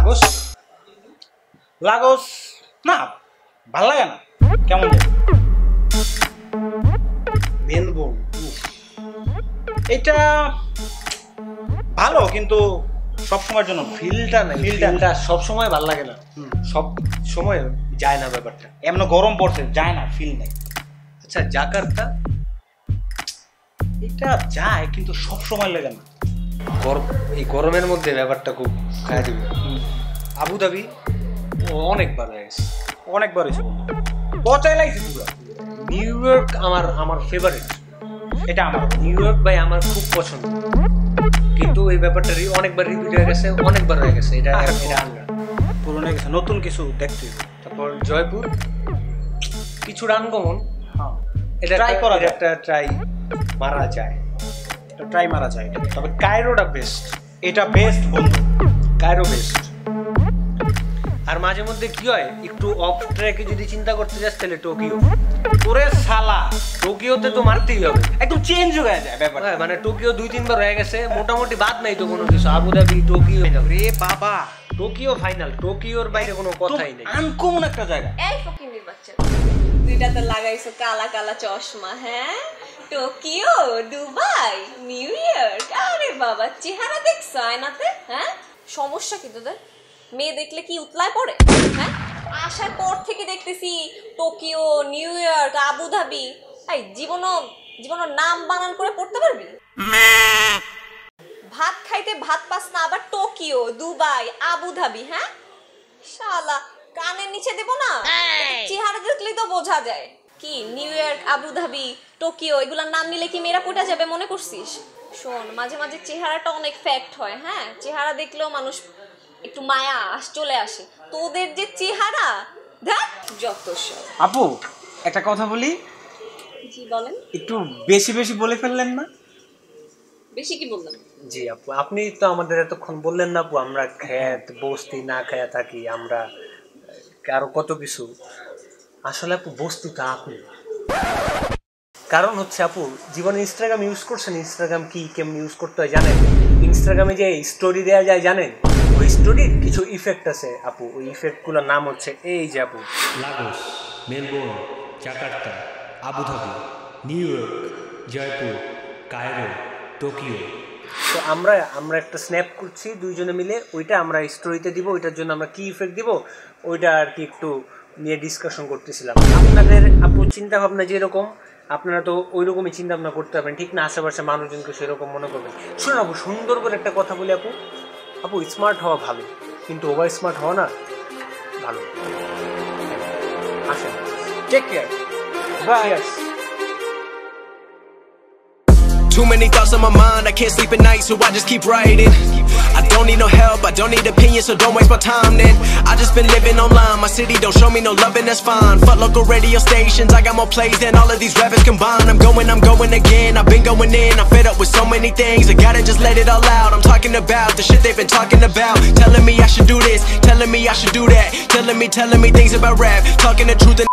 Lagos Lagos না, ভাল লাগে না, কেমন মেলবোর্ন এটা ভালো, কিন্তু সব সময়ের জন্য ফিলটা নাই, ফিলটা সব সময় ভাল লাগে না, সব সময় যায় না ব্যাপারটা। এমন গরম পড়ছে, যায় না, ফিল নাই। আচ্ছা জাকার্তা এটা যায়, কিন্তু সব সময় লাগে না। এই গরমের মধ্যে ব্যাপারটা খুব খায় দিবে। আবুধাবি অনেকবার হয়ে গেছে, অনেকবার হয়েছে, পচাই লাগছে পুরো। নিউ ইয়র্ক আমার ফেভারিট, এটা আমার নিউ ইয়র্ক ভাই আমার খুব পছন্দ, কিন্তু এই ব্যাপারটা অনেকবার রিপিট হয়ে গেছে, অনেকবার হয়ে গেছে। এটা পুরনো হয়ে গেছে, নতুন কিছু দেখতে হবে। তারপর জয়পুর কিছু আনকমন, হ্যাঁ এটা ট্রাই করা যায়, একটা ট্রাই মারা যায়, ট্রাই মারা যায়। তবে কায়রোটা বেস্ট, এটা বেস্ট বন্ধু, কায়রো বেস্ট। আর মাঝে মধ্যে কি হয়, একটু অফ ট্র্যাকে যদি চিন্তা করতে যাস তাহলে টোকিও। ওরে শালা, টোকিওতে তো মারতেই হবে, একদম চেঞ্জ হয়ে যায় ব্যাপার। মানে টোকিও 2-3 বার হয়ে গেছে, মোটামুটি বাদ নাই তো কোনো কিছু। আবুধাবি, টোকিও, রে বাবা, টোকিও ফাইনাল, টোকিওর বাইরে কোনো কথাই নেই। আনকমন একটা জায়গা। এই ফকিনির বাচ্চা, দুইটা তো লাগাইছো কালা কালা চশমা, হ্যাঁ? টোকিও, দুবাই, নিউ ইয়র্ক, আরে বাবা চেহারা দেখছো আয়নাতে, হ্যাঁ? সমস্যা কি তোদের? মেয়ে দেখলে কি উতলায় পড়ে, হ্যাঁ? আসার পর থেকে দেখতেছি টোকিও, নিউ ইয়র্ক, আবুধাবি। এই জীবনও নাম বানান করে পড়তে পারবি? ভাত খাইতে ভাত পাস না, আবার টোকিও, দুবাই, আবুধাবি, হ্যাঁ? শালা কানের নিচে দেব না, চেহারা দেখলেই তো বোঝা যায়। কি নিউ ইয়র্ক, আবুধাবি, টোকিও এগুলার নাম নিলে কি মেয়েরা পটা যাবে মনে করছিস? শোন, মাঝে মাঝে চেহারাটা অনেক ফ্যাক্ট হয়, হ্যাঁ? চেহারা দেখলেও মানুষ একটু মায়া চলে আসে। তোদের যে চেহারা, দেখ যত সব। আপু একটা কথা বলি। জি বলেন। একটু বেশি বেশি বলে ফেললেন না? বেশি কি বললাম? জি আপু, আপনি তো আমাদের এতক্ষণ বললেন না আপু, আমরা খেত বস্তি না খেয়ে থাকি, আমরা আরো কত কিছু। আসলে আপু বস্তুটা আপনি, কারণ হচ্ছে আপু জীবনে ইনস্টাগ্রাম ইউজ করছেন, ইনস্টাগ্রাম কি কেমন ইউজ করতে হয় জানেন? ইনস্টাগ্রামে যে স্টোরি দেওয়া যায় জানেন, ওই স্টোরির কিছু ইফেক্ট আছে আপু, ওই ইফেক্টগুলোর নাম হচ্ছে এই যে আপু, Lagos, Melbourne, Jakarta, Abu Dhabi, new York, Jaipur, Cairo, Tokyo. তো আমরা একটা স্ন্যাপ করছি দুইজনে মিলে, ওইটা আমরা স্টোরিতে দিব, ওইটার জন্য আমরা কি ইফেক্ট দিব ওইটা আর কি একটু নিয়ে ডিসকাশন করতেছিলাম। আপনাদের আপু চিন্তা ভাবনা যেরকম, আপনারা তো ওই রকমই চিন্তা ভাবনা করতে পারবেন, ঠিক না? আশেপাশে মানুষজনকে সেরকম মনে করবেন। শুনুন আপু, সুন্দর করে একটা কথা বলি আপু, আপু স্মার্ট হওয়া ভালো, কিন্তু ওভার স্মার্ট হওয়া না ভালো। আসেন, take care, bye. Too many thoughts on my mind, I can't sleep at night, so I just keep writing. I don't need no help, I don't need opinions, so don't waste my time then. I just been living online, my city don't show me no love and that's fine. Fuck local radio stations, I got more plays than all of these rappers combined. I'm going again, I've been going in, I'm fed up with so many things, I gotta just let it all out. I'm talking about the shit they've been talking about, telling me I should do this, telling me I should do that, telling me things about rap, talking the truth and